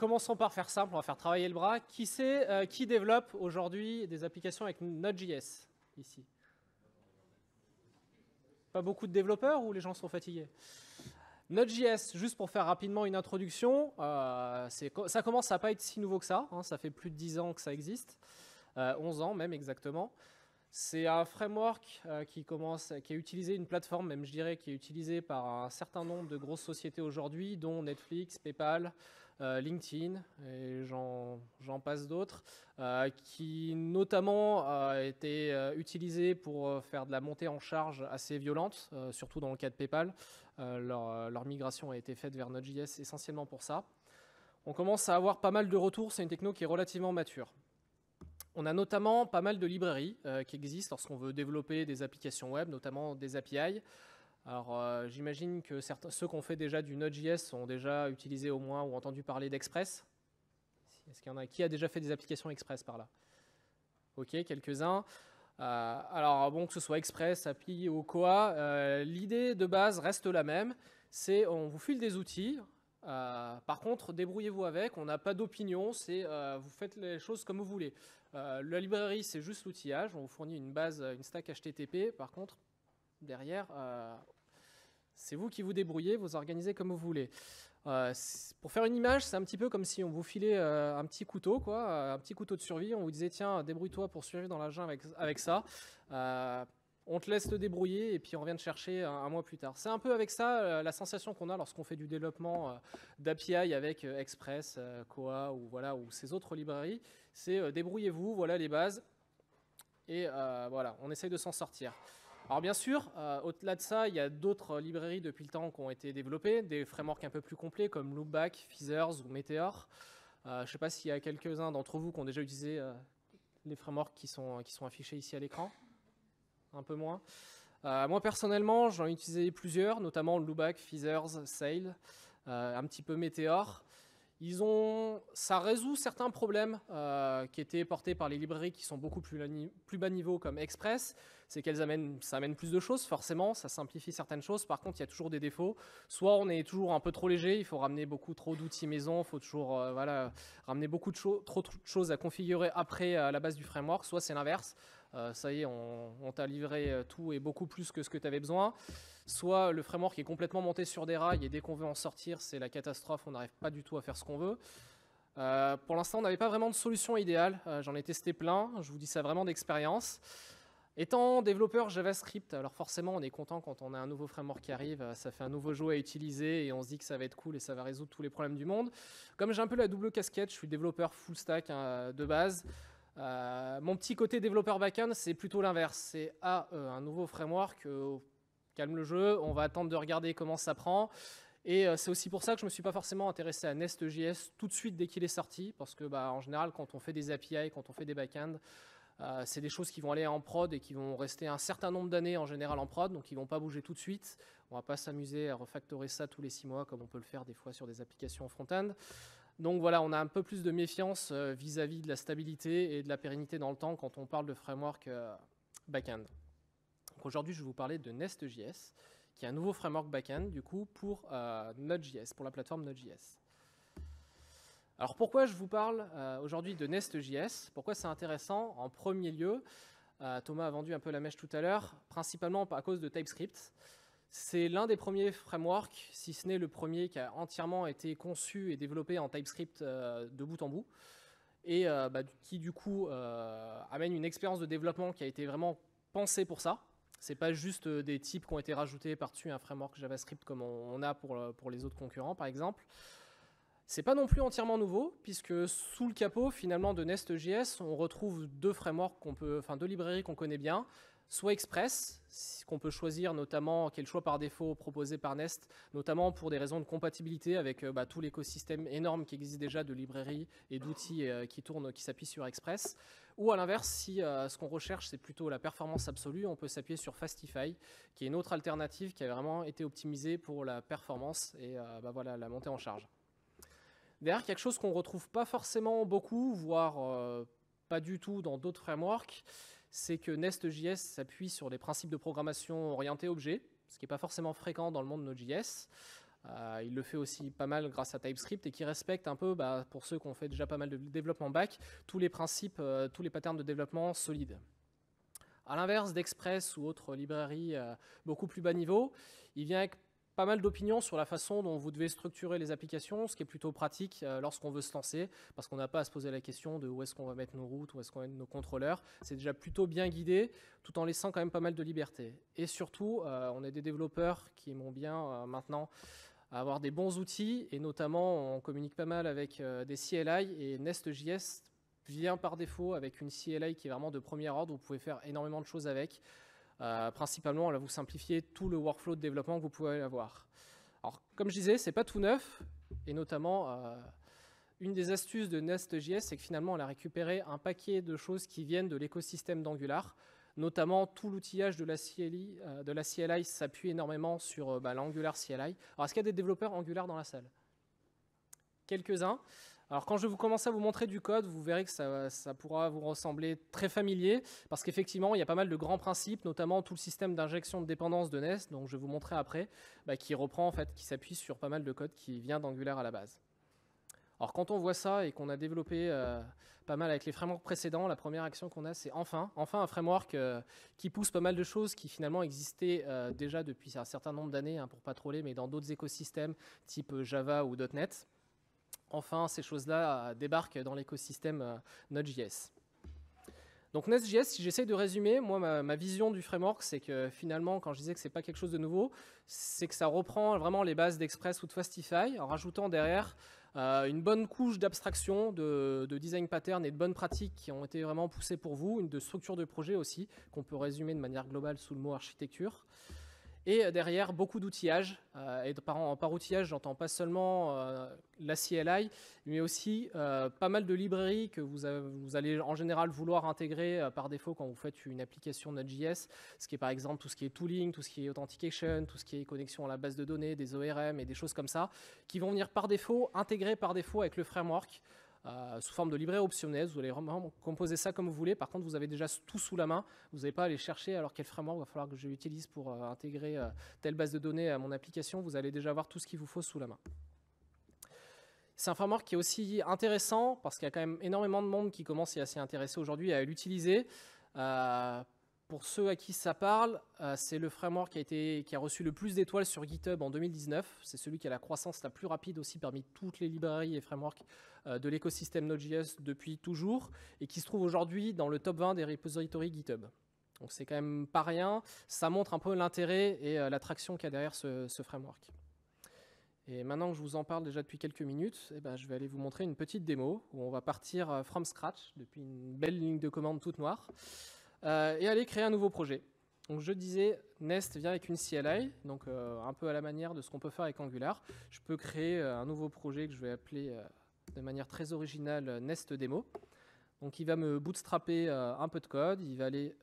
commençons par faire simple, on va faire travailler le bras. Qui développe aujourd'hui des applications avec Node.js ici? Pas beaucoup de développeurs ou les gens sont fatigués? Node.js, juste pour faire rapidement une introduction, ça commence à pas être si nouveau que ça, hein, ça fait plus de 10 ans que ça existe, 11 ans même exactement. C'est un framework qui est utilisé, une plateforme même je dirais, qui est utilisée par un certain nombre de grosses sociétés aujourd'hui, dont Netflix, PayPal, LinkedIn, et j'en passe d'autres, qui notamment a été utilisé pour faire de la montée en charge assez violente, surtout dans le cas de PayPal. Leur migration a été faite vers Node.js essentiellement pour ça. On commence à avoir pas mal de retours, c'est une techno qui est relativement mature. On a notamment pas mal de librairies qui existent lorsqu'on veut développer des applications web, notamment des API. Alors j'imagine que ceux qui ont fait déjà du Node.js ont déjà utilisé au moins ou entendu parler d'Express. Est-ce qu'il y en a qui a déjà fait des applications Express par là? Ok, quelques-uns. Alors bon, que ce soit Express, API ou quoi, l'idée de base reste la même. C'est on vous file des outils. Par contre, débrouillez-vous avec, on n'a pas d'opinion, vous faites les choses comme vous voulez. La librairie, c'est juste l'outillage, on vous fournit une base, une stack HTTP, par contre, derrière, c'est vous qui vous débrouillez, vous organisez comme vous voulez. Pour faire une image, c'est un petit peu comme si on vous filait un petit couteau, quoi, un petit couteau de survie, on vous disait tiens, débrouille-toi pour survivre dans la jungle avec ça. On te laisse te débrouiller et puis on revient te chercher un mois plus tard. C'est un peu avec ça la sensation qu'on a lorsqu'on fait du développement d'API avec Express, Koa ou ces autres librairies. C'est débrouillez-vous, voilà les bases et voilà, on essaye de s'en sortir. Alors bien sûr, au-delà de ça, il y a d'autres librairies depuis le temps qui ont été développées, des frameworks un peu plus complets comme Loopback, Feathers ou Meteor. Je ne sais pas s'il y a quelques-uns d'entre vous qui ont déjà utilisé les frameworks qui sont affichés ici à l'écran. Un peu moins. Moi personnellement, j'en ai utilisé plusieurs, notamment Loopback, Feathers, Sail, un petit peu Meteor. Ça résout certains problèmes qui étaient portés par les librairies qui sont beaucoup plus bas niveau comme Express. C'est ça amène plus de choses, forcément, ça simplifie certaines choses. Par contre, il y a toujours des défauts. Soit on est toujours un peu trop léger, il faut ramener beaucoup trop d'outils maison, il faut toujours ramener beaucoup trop de choses à configurer après à la base du framework. Soit c'est l'inverse. Ça y est, on t'a livré tout et beaucoup plus que ce que tu avais besoin. Soit le framework est complètement monté sur des rails et dès qu'on veut en sortir, c'est la catastrophe, on n'arrive pas du tout à faire ce qu'on veut. Pour l'instant, on n'avait pas vraiment de solution idéale. J'en ai testé plein, je vous dis ça vraiment d'expérience. Étant développeur JavaScript, alors forcément, on est content quand on a un nouveau framework qui arrive, ça fait un nouveau jeu à utiliser et on se dit que ça va être cool et ça va résoudre tous les problèmes du monde. Comme j'ai un peu la double casquette, je suis développeur full stack de base. Mon petit côté développeur backend, c'est plutôt l'inverse. C'est un nouveau framework, calme le jeu, on va attendre de regarder comment ça prend. Et c'est aussi pour ça que je ne me suis pas forcément intéressé à Nest.js tout de suite dès qu'il est sorti, parce que en général, quand on fait des API, quand on fait des backends, c'est des choses qui vont aller en prod et qui vont rester un certain nombre d'années en général en prod, donc ils ne vont pas bouger tout de suite. On ne va pas s'amuser à refactorer ça tous les 6 mois comme on peut le faire des fois sur des applications front-end. Donc voilà, on a un peu plus de méfiance vis-à-vis de la stabilité et de la pérennité dans le temps quand on parle de framework back-end. Donc aujourd'hui, je vais vous parler de Nest.js, qui est un nouveau framework back-end du coup pour Node.js, pour la plateforme Node.js. Alors pourquoi je vous parle aujourd'hui de Nest.js? Pourquoi c'est intéressant? En premier lieu, Thomas a vendu un peu la mèche tout à l'heure, principalement à cause de TypeScript. C'est l'un des premiers frameworks, si ce n'est le premier, qui a entièrement été conçu et développé en TypeScript de bout en bout, et qui du coup amène une expérience de développement qui a été vraiment pensée pour ça. C'est pas juste des types qui ont été rajoutés par-dessus un framework JavaScript comme on a pour les autres concurrents, par exemple. C'est pas non plus entièrement nouveau, puisque sous le capot finalement de Nest.js, on retrouve deux librairies qu'on connaît bien, soit Express, qu'on peut choisir notamment, qui est le choix par défaut proposé par Nest, notamment pour des raisons de compatibilité avec tout l'écosystème énorme qui existe déjà de librairies et d'outils qui s'appuient sur Express. Ou à l'inverse, si ce qu'on recherche c'est plutôt la performance absolue, on peut s'appuyer sur Fastify, qui est une autre alternative qui a vraiment été optimisée pour la performance et la montée en charge. Derrière, quelque chose qu'on ne retrouve pas forcément beaucoup, voire pas du tout dans d'autres frameworks, c'est que Nest.js s'appuie sur des principes de programmation orientés objets, ce qui n'est pas forcément fréquent dans le monde de Node.js. Il le fait aussi pas mal grâce à TypeScript et qui respecte un peu, pour ceux qui ont fait déjà pas mal de développement back, tous les principes, tous les patterns de développement solides. À l'inverse d'Express ou autres librairies beaucoup plus bas niveau, il vient avec pas mal d'opinions sur la façon dont vous devez structurer les applications, ce qui est plutôt pratique lorsqu'on veut se lancer, parce qu'on n'a pas à se poser la question de où est-ce qu'on va mettre nos routes, où est-ce qu'on va mettre nos contrôleurs. C'est déjà plutôt bien guidé, tout en laissant quand même pas mal de liberté. Et surtout, on est des développeurs qui aimons bien maintenant avoir des bons outils, et notamment on communique pas mal avec des CLI, et Nest.js vient par défaut avec une CLI qui est vraiment de premier ordre, vous pouvez faire énormément de choses avec. Principalement, elle va vous simplifier tout le workflow de développement que vous pouvez avoir. Alors, comme je disais, c'est pas tout neuf, et notamment, une des astuces de Nest.js, c'est que finalement, elle a récupéré un paquet de choses qui viennent de l'écosystème d'Angular, notamment tout l'outillage de la CLI s'appuie énormément sur l'Angular CLI. Alors, est-ce qu'il y a des développeurs Angular dans la salle? Quelques-uns. Alors quand je vais commencer à vous montrer du code, vous verrez que ça pourra vous ressembler très familier, parce qu'effectivement, il y a pas mal de grands principes, notamment tout le système d'injection de dépendance de Nest, donc je vais vous montrer après, qui reprend, en fait, qui s'appuie sur pas mal de code qui vient d'Angular à la base. Alors quand on voit ça et qu'on a développé pas mal avec les frameworks précédents, la première action qu'on a, c'est enfin un framework qui pousse pas mal de choses qui finalement existaient déjà depuis un certain nombre d'années, pour pas troller, mais dans d'autres écosystèmes type Java ou .NET. Enfin, ces choses-là débarquent dans l'écosystème Node.js. Donc Nest.js, si j'essaie de résumer, moi, ma vision du framework, c'est que finalement, quand je disais que c'est pas quelque chose de nouveau, c'est que ça reprend vraiment les bases d'Express ou de Fastify, en rajoutant derrière une bonne couche d'abstraction, de design pattern et de bonnes pratiques qui ont été vraiment poussées pour vous, de structure de projet aussi, qu'on peut résumer de manière globale sous le mot architecture. Et derrière, beaucoup d'outillage. Et par outillage, j'entends pas seulement la CLI, mais aussi pas mal de librairies que vous allez en général vouloir intégrer par défaut quand vous faites une application Node.js, ce qui est par exemple tout ce qui est tooling, tout ce qui est authentication, tout ce qui est connexion à la base de données, des ORM et des choses comme ça, qui vont venir par défaut, intégrer par défaut avec le framework. Sous forme de livret optionnel, vous allez vraiment composer ça comme vous voulez. Par contre, vous avez déjà tout sous la main. Vous n'allez pas aller chercher alors quel framework va falloir que je l'utilise pour intégrer telle base de données à mon application. Vous allez déjà avoir tout ce qu'il vous faut sous la main. C'est un framework qui est aussi intéressant parce qu'il y a quand même énormément de monde qui commence à s'y intéresser aujourd'hui, à l'utiliser. Pour ceux à qui ça parle, c'est le framework qui a reçu le plus d'étoiles sur GitHub en 2019. C'est celui qui a la croissance la plus rapide aussi parmi toutes les librairies et frameworks de l'écosystème Node.js depuis toujours et qui se trouve aujourd'hui dans le top 20 des repositories GitHub. Donc c'est quand même pas rien. Ça montre un peu l'intérêt et l'attraction qu'il y a derrière ce framework. Et maintenant que je vous en parle déjà depuis quelques minutes, je vais aller vous montrer une petite démo où on va partir from scratch depuis une belle ligne de commande toute noire. Et aller créer un nouveau projet. Donc je disais, Nest vient avec une CLI, donc un peu à la manière de ce qu'on peut faire avec Angular. Je peux créer un nouveau projet que je vais appeler de manière très originale Nest Demo. Donc il va me bootstrapper un peu de code, il va aller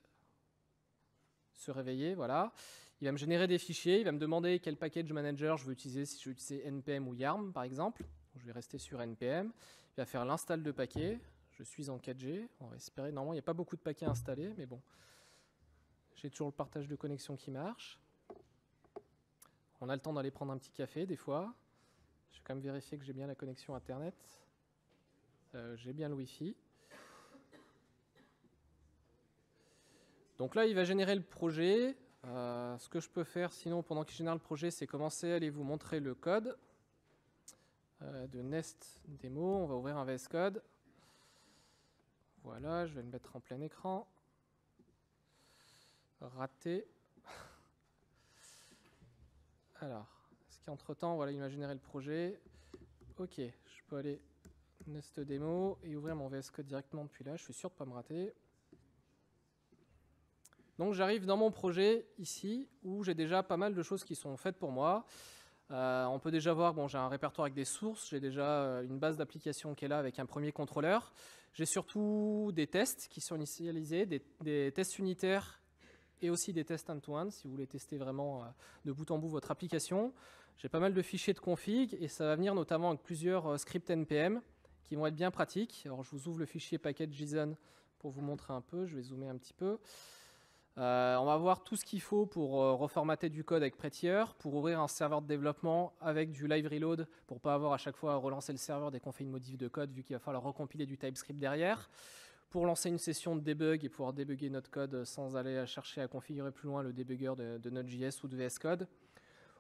se réveiller, voilà. Il va me générer des fichiers, il va me demander quel package manager je veux utiliser, si je veux utiliser NPM ou YARM par exemple. Donc, je vais rester sur NPM. Il va faire l'install de paquets. Je suis en 4G, on va espérer. Normalement, il n'y a pas beaucoup de paquets installés, mais bon. J'ai toujours le partage de connexion qui marche. On a le temps d'aller prendre un petit café, des fois. Je vais quand même vérifier que j'ai bien la connexion Internet. J'ai bien le Wi-Fi. Donc là, il va générer le projet. Ce que je peux faire, sinon, pendant qu'il génère le projet, c'est commencer à aller vous montrer le code de Nest Demo. On va ouvrir un VS Code. Voilà, je vais le mettre en plein écran. Raté. Alors, est-ce qu'entre-temps, voilà, il m'a généré le projet. Ok, je peux aller Nest Demo et ouvrir mon VS Code directement depuis là. Je suis sûr de ne pas me rater. Donc j'arrive dans mon projet ici, où j'ai déjà pas mal de choses qui sont faites pour moi. On peut déjà voir, j'ai un répertoire avec des sources, j'ai déjà une base d'application qui est là avec un premier contrôleur. J'ai surtout des tests qui sont initialisés, des tests unitaires et aussi des tests end-to-end, si vous voulez tester vraiment de bout en bout votre application. J'ai pas mal de fichiers de config et ça va venir notamment avec plusieurs scripts NPM qui vont être bien pratiques. Alors je vous ouvre le fichier package.json pour vous montrer un peu, je vais zoomer un petit peu. On va voir tout ce qu'il faut pour reformater du code avec Prettier, pour ouvrir un serveur de développement avec du live reload, pour ne pas avoir à chaque fois à relancer le serveur dès qu'on fait une modif de code, vu qu'il va falloir recompiler du TypeScript derrière, pour lancer une session de debug et pouvoir débugger notre code sans aller chercher à configurer plus loin le debugger de Node.js ou de VS Code.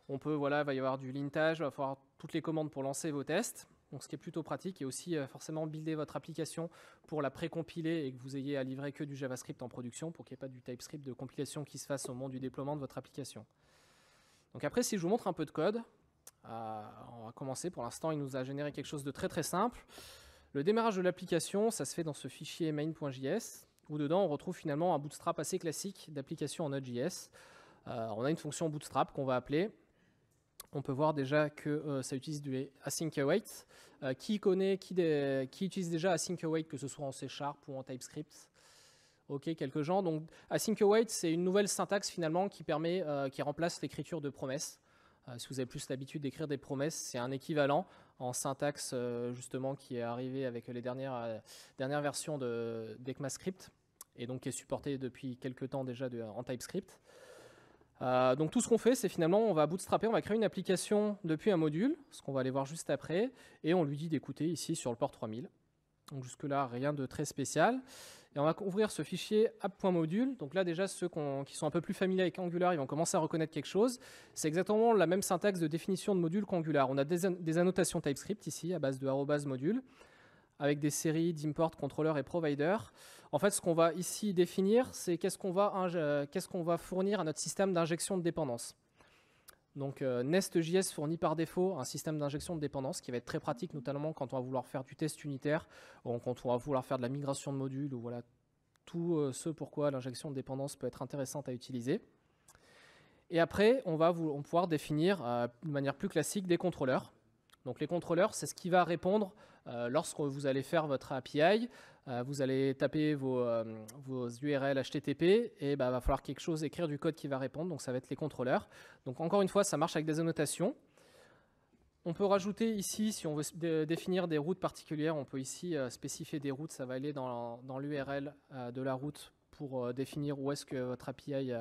Il va y avoir du lintage, il va falloir toutes les commandes pour lancer vos tests. Donc, ce qui est plutôt pratique, et aussi forcément builder votre application pour la précompiler et que vous ayez à livrer que du JavaScript en production pour qu'il n'y ait pas du TypeScript de compilation qui se fasse au moment du déploiement de votre application. Donc après, si je vous montre un peu de code, on va commencer. Pour l'instant, il nous a généré quelque chose de très très simple. Le démarrage de l'application, ça se fait dans ce fichier main.js, où dedans on retrouve finalement un bootstrap assez classique d'application en Node.js. On a une fonction bootstrap qu'on va appeler. On peut voir déjà que ça utilise du async await. Qui utilise déjà async await, que ce soit en C# ou en TypeScript? Ok, quelques gens. Donc, async await, c'est une nouvelle syntaxe finalement qui remplace l'écriture de promesses. Si vous avez plus l'habitude d'écrire des promesses, c'est un équivalent en syntaxe justement qui est arrivé avec les dernières versions d'ECMAScript et donc qui est supporté depuis quelques temps déjà en TypeScript. Donc tout ce qu'on fait, c'est finalement, on va bootstrapper, on va créer une application depuis un module, ce qu'on va aller voir juste après, et on lui dit d'écouter ici sur le port 3000. Donc jusque-là, rien de très spécial. Et on va ouvrir ce fichier app.module. Donc là, déjà, ceux qui sont un peu plus familiers avec Angular, ils vont commencer à reconnaître quelque chose. C'est exactement la même syntaxe de définition de module qu'Angular. On a des annotations TypeScript ici, à base de @module, avec des séries d'import, controller et provider. En fait, ce qu'on va ici définir, c'est qu'est-ce qu'on va fournir à notre système d'injection de dépendance. Donc Nest.js fournit par défaut un système d'injection de dépendance qui va être très pratique, notamment quand on va vouloir faire du test unitaire, ou quand on va vouloir faire de la migration de modules, ou voilà tout ce pourquoi l'injection de dépendance peut être intéressante à utiliser. Et après, on va pouvoir définir de manière plus classique des contrôleurs. Donc les contrôleurs, c'est ce qui va répondre lorsque vous allez faire votre API. Vous allez taper vos URL HTTP et va falloir écrire du code qui va répondre. Donc ça va être les contrôleurs. Donc encore une fois, ça marche avec des annotations. On peut rajouter ici, si on veut définir des routes particulières, on peut ici spécifier des routes. Ça va aller dans l'URL de la route pour définir où est-ce que votre API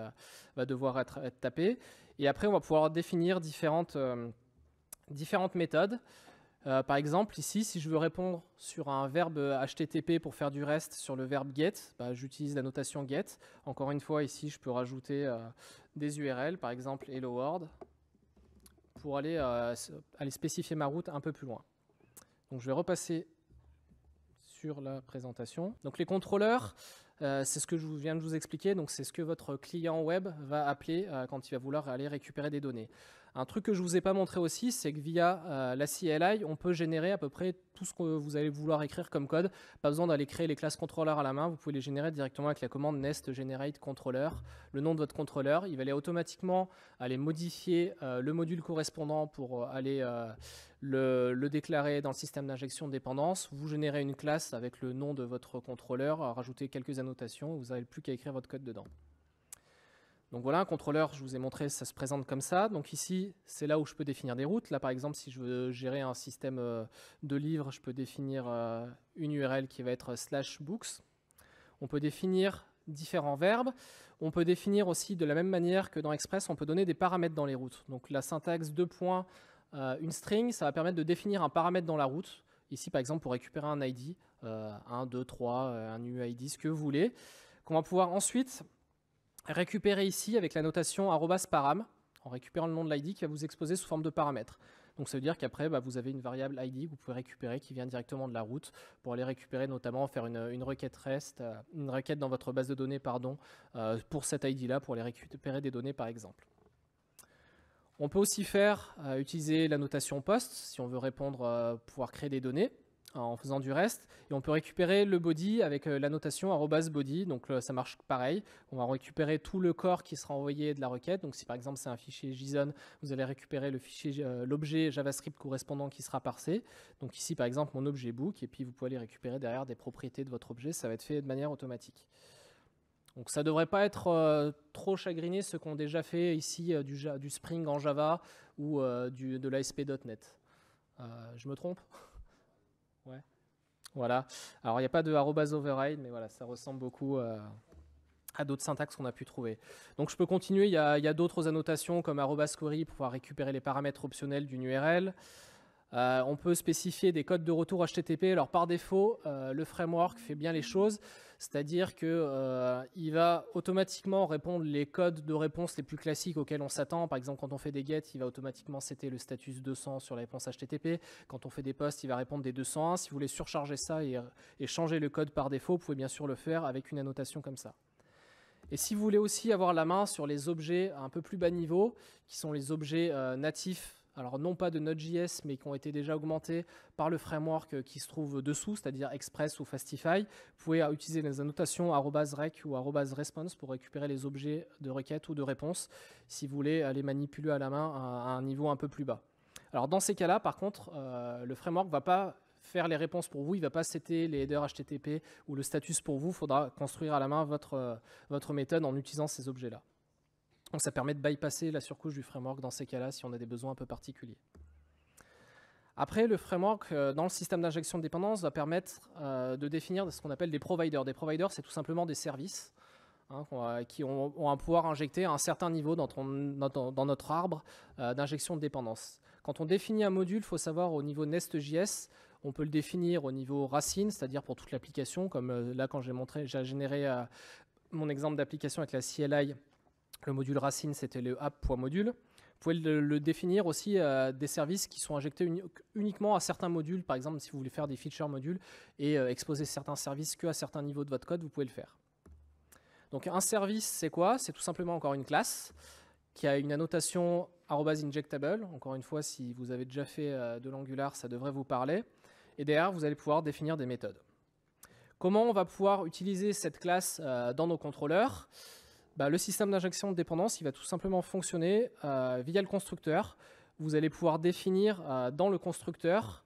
va devoir être tapée. Et après, on va pouvoir définir différentes méthodes. Par exemple, ici, si je veux répondre sur un verbe HTTP pour faire du REST sur le verbe get, j'utilise la notation get. Encore une fois, ici, je peux rajouter des URL, par exemple hello world, pour aller spécifier ma route un peu plus loin. Donc, je vais repasser sur la présentation. Donc, les contrôleurs, c'est ce que je viens de vous expliquer. Donc, c'est ce que votre client web va appeler quand il va vouloir aller récupérer des données. Un truc que je ne vous ai pas montré aussi, c'est que via la CLI, on peut générer à peu près tout ce que vous allez vouloir écrire comme code. Pas besoin d'aller créer les classes contrôleurs à la main. Vous pouvez les générer directement avec la commande nest generate controller. Le nom de votre contrôleur, il va aller automatiquement aller modifier le module correspondant pour aller le déclarer dans le système d'injection de dépendance. Vous générez une classe avec le nom de votre contrôleur, rajouter quelques annotations, vous n'avez plus qu'à écrire votre code dedans. Donc voilà, un contrôleur, je vous ai montré, ça se présente comme ça. Donc ici, c'est là où je peux définir des routes. Là, par exemple, si je veux gérer un système de livres, je peux définir une URL qui va être /books. On peut définir différents verbes. On peut définir aussi de la même manière que dans Express, on peut donner des paramètres dans les routes. Donc la syntaxe une string, ça va permettre de définir un paramètre dans la route. Ici, par exemple, pour récupérer un ID, 1, 2, 3, un UID, ce que vous voulez, qu'on va pouvoir ensuite récupérer ici avec la notation @param, en récupérant le nom de l'ID qui va vous exposer sous forme de paramètre. Donc ça veut dire qu'après, vous avez une variable ID que vous pouvez récupérer qui vient directement de la route pour aller récupérer, notamment faire une requête REST, une requête dans votre base de données, pour cet ID-là, pour aller récupérer des données par exemple. On peut aussi utiliser la notation POST si on veut répondre, pouvoir créer des données en faisant du REST. Et on peut récupérer le body avec la notation @body. Donc ça marche pareil. On va récupérer tout le corps qui sera envoyé de la requête. Donc si par exemple c'est un fichier JSON, vous allez récupérer l'objet JavaScript correspondant qui sera parsé. Donc ici par exemple mon objet book. Et puis vous pouvez aller récupérer derrière des propriétés de votre objet. Ça va être fait de manière automatique. Donc ça ne devrait pas être trop chagriné ceux qui ont déjà fait ici du Spring en Java ou de l'ASP.NET. Je me trompe ? Ouais. Voilà. Alors il n'y a pas de @override, mais voilà, ça ressemble beaucoup à d'autres syntaxes qu'on a pu trouver. Donc je peux continuer, il y a d'autres annotations comme @query pour pouvoir récupérer les paramètres optionnels d'une URL. On peut spécifier des codes de retour HTTP. Alors par défaut, le framework fait bien les choses, c'est-à-dire qu'il va automatiquement répondre les codes de réponse les plus classiques auxquels on s'attend. Par exemple, quand on fait des get, il va automatiquement setter le status 200 sur la réponse HTTP. Quand on fait des posts, il va répondre des 201. Si vous voulez surcharger ça et changer le code par défaut, vous pouvez bien sûr le faire avec une annotation comme ça. Et si vous voulez aussi avoir la main sur les objets un peu plus bas niveau, qui sont les objets natifs, alors non pas de Node.js, mais qui ont été déjà augmentés par le framework qui se trouve dessous, c'est-à-dire Express ou Fastify, vous pouvez utiliser les annotations @rec ou @response pour récupérer les objets de requête ou de réponse, si vous voulez les manipuler à la main à un niveau un peu plus bas. Alors dans ces cas-là, par contre, le framework ne va pas faire les réponses pour vous, il ne va pas setter les headers HTTP ou le status pour vous, il faudra construire à la main votre méthode en utilisant ces objets-là. Donc ça permet de bypasser la surcouche du framework dans ces cas-là si on a des besoins un peu particuliers. Après, le framework, dans le système d'injection de dépendance, va permettre de définir ce qu'on appelle des providers. Des providers, c'est tout simplement des services qui ont un pouvoir injecté à un certain niveau dans notre arbre d'injection de dépendance. Quand on définit un module, il faut savoir au niveau Nest.js, on peut le définir au niveau racine, c'est-à-dire pour toute l'application, comme là quand j'ai généré mon exemple d'application avec la CLI, le module racine c'était le app.module. Vous pouvez le définir aussi des services qui sont injectés uniquement à certains modules, par exemple si vous voulez faire des feature modules et exposer certains services qu'à certains niveaux de votre code, vous pouvez le faire. Donc un service c'est quoi? C'est tout simplement encore une classe qui a une annotation @injectable. Encore une fois, si vous avez déjà fait de l'Angular, ça devrait vous parler. Et derrière, vous allez pouvoir définir des méthodes. Comment on va pouvoir utiliser cette classe dans nos contrôleurs? Le système d'injection de dépendance, il va tout simplement fonctionner via le constructeur. Vous allez pouvoir définir dans le constructeur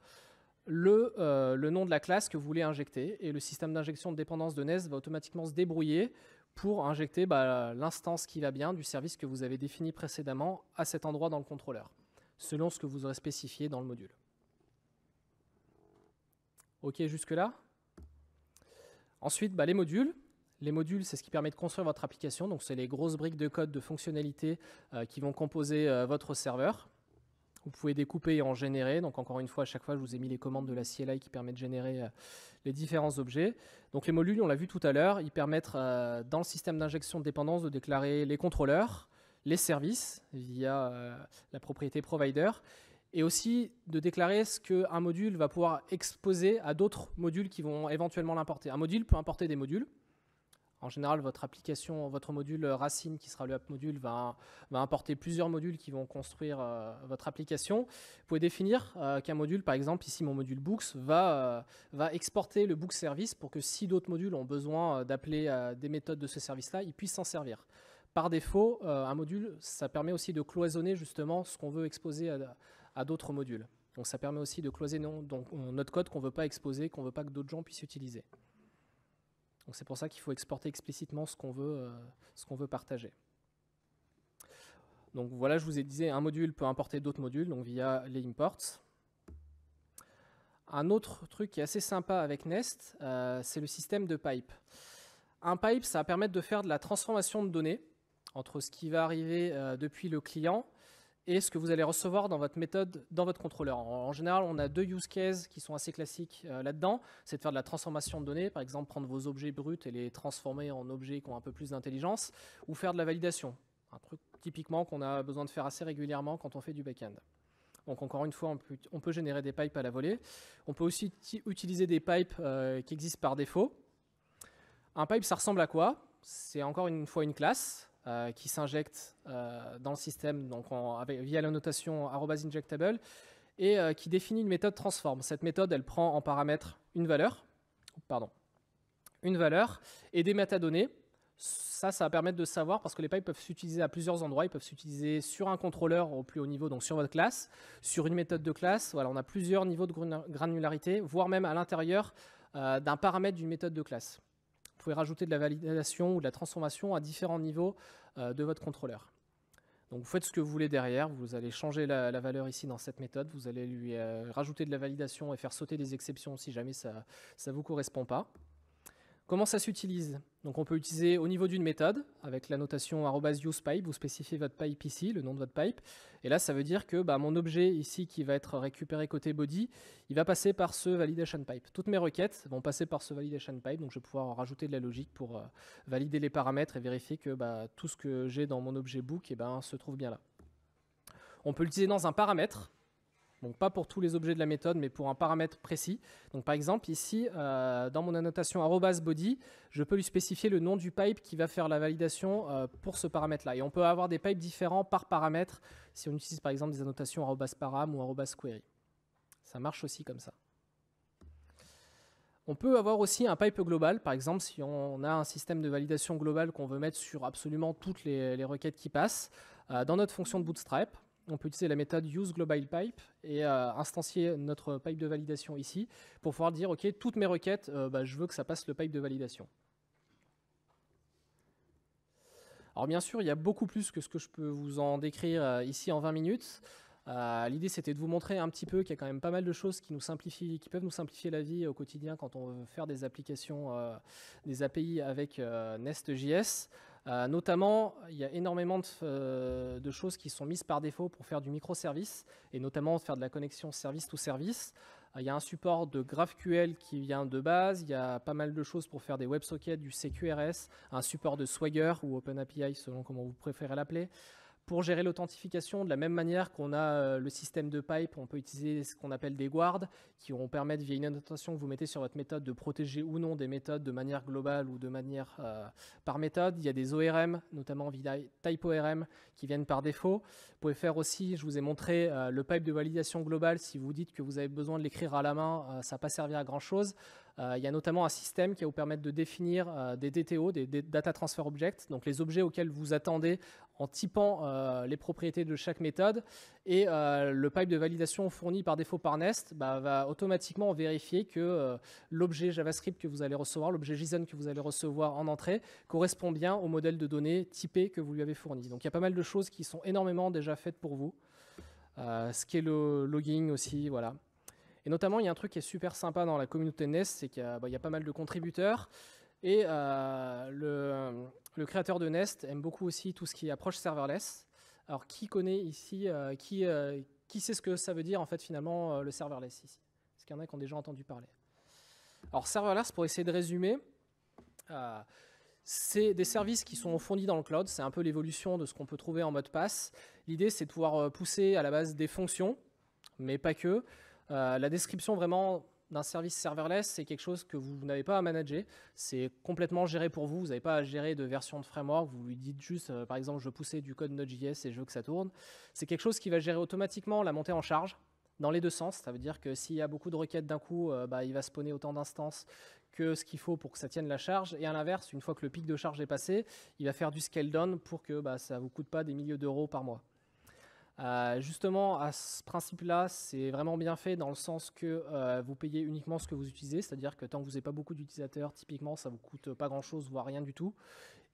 le nom de la classe que vous voulez injecter. Et le système d'injection de dépendance de Nest va automatiquement se débrouiller pour injecter l'instance qui va bien du service que vous avez défini précédemment à cet endroit dans le contrôleur, selon ce que vous aurez spécifié dans le module. OK jusque-là? Ensuite, les modules. Les modules, c'est ce qui permet de construire votre application. Donc, c'est les grosses briques de code de fonctionnalités qui vont composer votre serveur. Vous pouvez découper et en générer. Donc, encore une fois, à chaque fois, je vous ai mis les commandes de la CLI qui permettent de générer les différents objets. Donc, les modules, on l'a vu tout à l'heure, ils permettent, dans le système d'injection de dépendance, de déclarer les contrôleurs, les services via la propriété provider, et aussi de déclarer ce qu'un module va pouvoir exposer à d'autres modules qui vont éventuellement l'importer. Un module peut importer des modules. En général, votre application, votre module racine, qui sera le app module, va importer plusieurs modules qui vont construire votre application. Vous pouvez définir qu'un module, par exemple, ici mon module Books, va exporter le Book service pour que si d'autres modules ont besoin d'appeler des méthodes de ce service-là, ils puissent s'en servir. Par défaut, un module, ça permet aussi de cloisonner justement ce qu'on veut exposer à d'autres modules. Donc ça permet aussi de cloisonner notre code qu'on ne veut pas exposer, qu'on ne veut pas que d'autres gens puissent utiliser. Donc c'est pour ça qu'il faut exporter explicitement ce qu'on veut partager. Donc voilà, je vous ai dit, un module peut importer d'autres modules, donc via les imports. Un autre truc qui est assez sympa avec Nest, c'est le système de pipe. Un pipe, ça va permettre de faire de la transformation de données entre ce qui va arriver depuis le client et ce que vous allez recevoir dans votre méthode, dans votre contrôleur. En général, on a deux use cases qui sont assez classiques là-dedans. C'est de faire de la transformation de données, par exemple prendre vos objets bruts et les transformer en objets qui ont un peu plus d'intelligence, ou faire de la validation. Un truc typiquement qu'on a besoin de faire assez régulièrement quand on fait du back-end. Donc encore une fois, on peut générer des pipes à la volée. On peut aussi utiliser des pipes qui existent par défaut. Un pipe, ça ressemble à quoi? C'est encore une fois une classe qui s'injecte dans le système donc via la notation @injectable et qui définit une méthode transform. Cette méthode, elle prend en paramètre une valeur et des métadonnées. Ça va permettre de savoir, parce que les pipes peuvent s'utiliser à plusieurs endroits. Ils peuvent s'utiliser sur un contrôleur au plus haut niveau, donc sur votre classe, sur une méthode de classe. Voilà, on a plusieurs niveaux de granularité, voire même à l'intérieur d'un paramètre d'une méthode de classe. Vous pouvez rajouter de la validation ou de la transformation à différents niveaux de votre contrôleur. Donc vous faites ce que vous voulez derrière, vous allez changer la valeur ici dans cette méthode, vous allez lui rajouter de la validation et faire sauter des exceptions si jamais ça ne vous correspond pas. Comment ça s'utilise? Donc on peut utiliser au niveau d'une méthode, avec la notation @usePipe, vous spécifiez votre pipe ici, le nom de votre pipe. Et là, ça veut dire que mon objet ici qui va être récupéré côté body, il va passer par ce validation pipe. Toutes mes requêtes vont passer par ce validation pipe, donc je vais pouvoir rajouter de la logique pour valider les paramètres et vérifier que tout ce que j'ai dans mon objet book se trouve bien là. On peut l'utiliser dans un paramètre. Donc pas pour tous les objets de la méthode, mais pour un paramètre précis. Donc par exemple, ici, dans mon annotation @body, je peux lui spécifier le nom du pipe qui va faire la validation pour ce paramètre-là. Et on peut avoir des pipes différents par paramètre si on utilise par exemple des annotations @param ou @query. Ça marche aussi comme ça. On peut avoir aussi un pipe global. Par exemple, si on a un système de validation global qu'on veut mettre sur absolument toutes les requêtes qui passent, dans notre fonction de Bootstrap, on peut utiliser la méthode useGlobalPipe et instancier notre pipe de validation ici pour pouvoir dire ok, toutes mes requêtes, je veux que ça passe le pipe de validation. Alors bien sûr, il y a beaucoup plus que ce que je peux vous en décrire ici en 20 minutes. L'idée c'était de vous montrer un petit peu qu'il y a quand même pas mal de choses qui peuvent nous simplifier la vie au quotidien quand on veut faire des applications, des API avec Nest.js. Notamment, il y a énormément de choses qui sont mises par défaut pour faire du microservice et notamment faire de la connexion service to service. Il y a un support de GraphQL qui vient de base, il y a pas mal de choses pour faire des WebSockets, du CQRS, un support de Swagger ou OpenAPI selon comment vous préférez l'appeler. Pour gérer l'authentification, de la même manière qu'on a le système de pipe, on peut utiliser ce qu'on appelle des guards qui vont permettre, via une annotation que vous mettez sur votre méthode, de protéger ou non des méthodes de manière globale ou de manière par méthode. Il y a des ORM, notamment via TypeORM, qui viennent par défaut. Vous pouvez faire aussi, je vous ai montré le pipe de validation globale. Si vous dites que vous avez besoin de l'écrire à la main, ça ne va pas servir à grand-chose. Il y a notamment un système qui va vous permettre de définir des DTO, des Data Transfer Objects, donc les objets auxquels vous attendez en typant les propriétés de chaque méthode. Et le pipe de validation fourni par défaut par Nest va automatiquement vérifier que l'objet JavaScript que vous allez recevoir, l'objet JSON que vous allez recevoir en entrée, correspond bien au modèle de données typé que vous lui avez fourni. Donc il y a pas mal de choses qui sont énormément déjà faites pour vous. Ce qui est le logging aussi, voilà. Et notamment, il y a un truc qui est super sympa dans la communauté Nest, c'est qu'il y a pas mal de contributeurs. Et le créateur de Nest aime beaucoup aussi tout ce qui est approche serverless. Alors, qui connaît ici, qui sait ce que ça veut dire en fait finalement le serverless ici? Est-ce qu'il y en a qui ont déjà entendu parler? Alors, serverless, pour essayer de résumer, c'est des services qui sont fournis dans le cloud. C'est un peu l'évolution de ce qu'on peut trouver en mode pass. L'idée, c'est de pouvoir pousser à la base des fonctions, mais pas que. La description vraiment d'un service serverless, c'est quelque chose que vous n'avez pas à manager. C'est complètement géré pour vous. Vous n'avez pas à gérer de version de framework. Vous lui dites juste, par exemple, je veux pousser du code Node.js et je veux que ça tourne. C'est quelque chose qui va gérer automatiquement la montée en charge dans les deux sens. Ça veut dire que s'il y a beaucoup de requêtes d'un coup, il va spawner autant d'instances que ce qu'il faut pour que ça tienne la charge. Et à l'inverse, une fois que le pic de charge est passé, il va faire du scale down pour que ça ne vous coûte pas des milliers d'euros par mois. Justement, à ce principe-là, c'est vraiment bien fait dans le sens que vous payez uniquement ce que vous utilisez, c'est-à-dire que tant que vous n'avez pas beaucoup d'utilisateurs, typiquement, ça ne vous coûte pas grand-chose, voire rien du tout,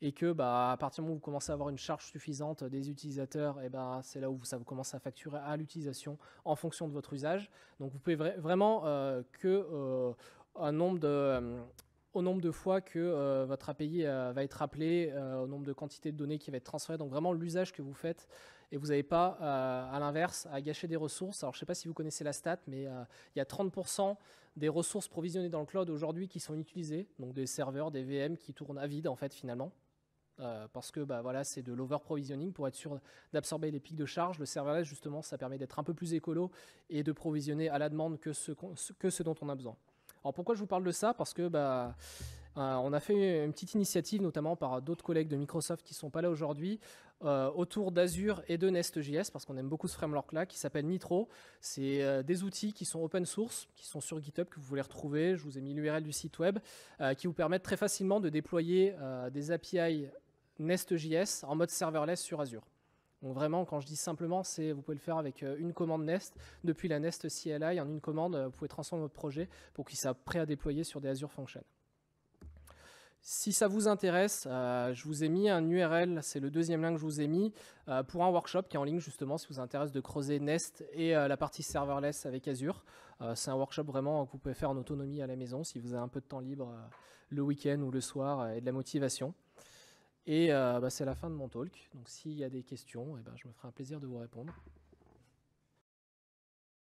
et que à partir du moment où vous commencez à avoir une charge suffisante des utilisateurs, c'est là où ça vous commence à facturer à l'utilisation en fonction de votre usage. Donc vous pouvez vraiment au nombre de fois que votre API va être appelée, au nombre de quantités de données qui va être transférées, donc vraiment l'usage que vous faites. Et vous n'avez pas, à l'inverse, à gâcher des ressources. Alors, je ne sais pas si vous connaissez la stat, mais il y a 30% des ressources provisionnées dans le cloud aujourd'hui qui sont inutilisées, donc des serveurs, des VM qui tournent à vide, en fait, finalement. Parce que c'est de l'over-provisioning pour être sûr d'absorber les pics de charge. Le serverless, justement, ça permet d'être un peu plus écolo et de provisionner à la demande que ce dont on a besoin. Alors, pourquoi je vous parle de ça? Parce que on a fait une petite initiative, notamment par d'autres collègues de Microsoft qui ne sont pas là aujourd'hui, autour d'Azure et de Nest.js, parce qu'on aime beaucoup ce framework-là, qui s'appelle Nitro. C'est des outils qui sont open source, qui sont sur GitHub, que vous pouvez retrouver. Je vous ai mis l'URL du site web, qui vous permettent très facilement de déployer des API Nest.js en mode serverless sur Azure. Donc vraiment, quand je dis simplement, vous pouvez le faire avec une commande Nest. Depuis la Nest CLI, en une commande, vous pouvez transformer votre projet pour qu'il soit prêt à déployer sur des Azure Functions. Si ça vous intéresse, je vous ai mis un URL, c'est le deuxième lien que je vous ai mis, pour un workshop qui est en ligne justement, si vous intéresse de creuser Nest et la partie serverless avec Azure. C'est un workshop vraiment que vous pouvez faire en autonomie à la maison, si vous avez un peu de temps libre le week-end ou le soir et de la motivation. Et c'est la fin de mon talk, donc s'il y a des questions, je me ferai un plaisir de vous répondre.